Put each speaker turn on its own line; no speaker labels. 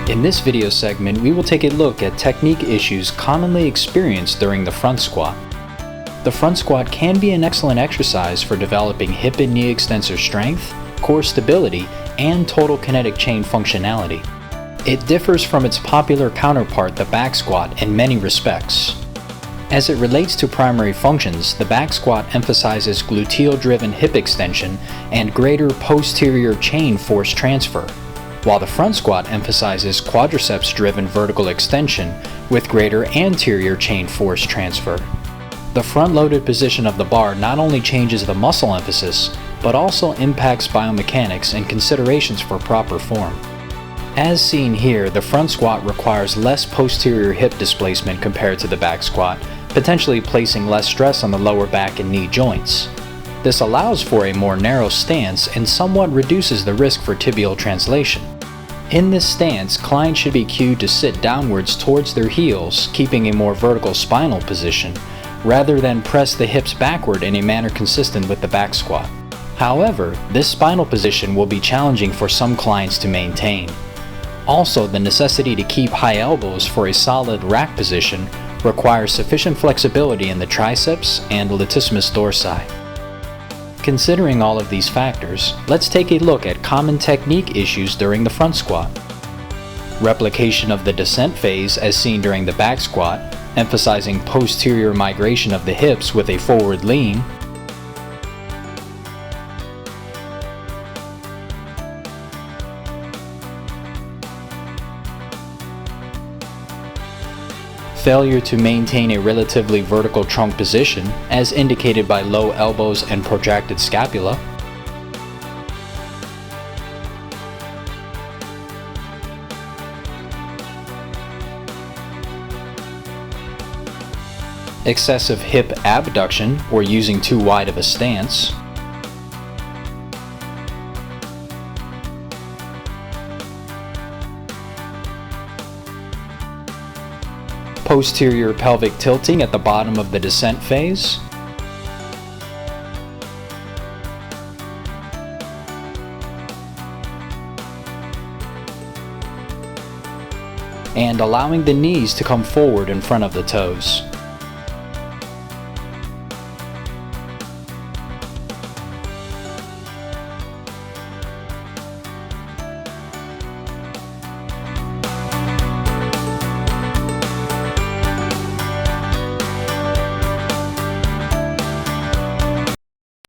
In this video segment, we will take a look at technique issues commonly experienced during the front squat. The front squat can be an excellent exercise for developing hip and knee extensor strength, core stability, and total kinetic chain functionality. It differs from its popular counterpart, the back squat, in many respects. As it relates to primary functions, the back squat emphasizes gluteal-driven hip extension and greater posterior chain force transfer, while the front squat emphasizes quadriceps-driven vertical extension with greater anterior chain force transfer. The front-loaded position of the bar not only changes the muscle emphasis, but also impacts biomechanics and considerations for proper form. As seen here, the front squat requires less posterior hip displacement compared to the back squat, potentially placing less stress on the lower back and knee joints. This allows for a more narrow stance and somewhat reduces the risk for tibial translation. In this stance, clients should be cued to sit downwards towards their heels, keeping a more vertical spinal position, rather than press the hips backward in a manner consistent with the back squat. However, this spinal position will be challenging for some clients to maintain. Also, the necessity to keep high elbows for a solid rack position requires sufficient flexibility in the triceps and latissimus dorsi. Considering all of these factors, let's take a look at common technique issues during the front squat. Replication of the descent phase as seen during the back squat, emphasizing posterior migration of the hips with a forward lean. Failure to maintain a relatively vertical trunk position, as indicated by low elbows and protracted scapula. Excessive hip abduction or using too wide of a stance. Posterior pelvic tilting at the bottom of the descent phase. And allowing the knees to come forward in front of the toes.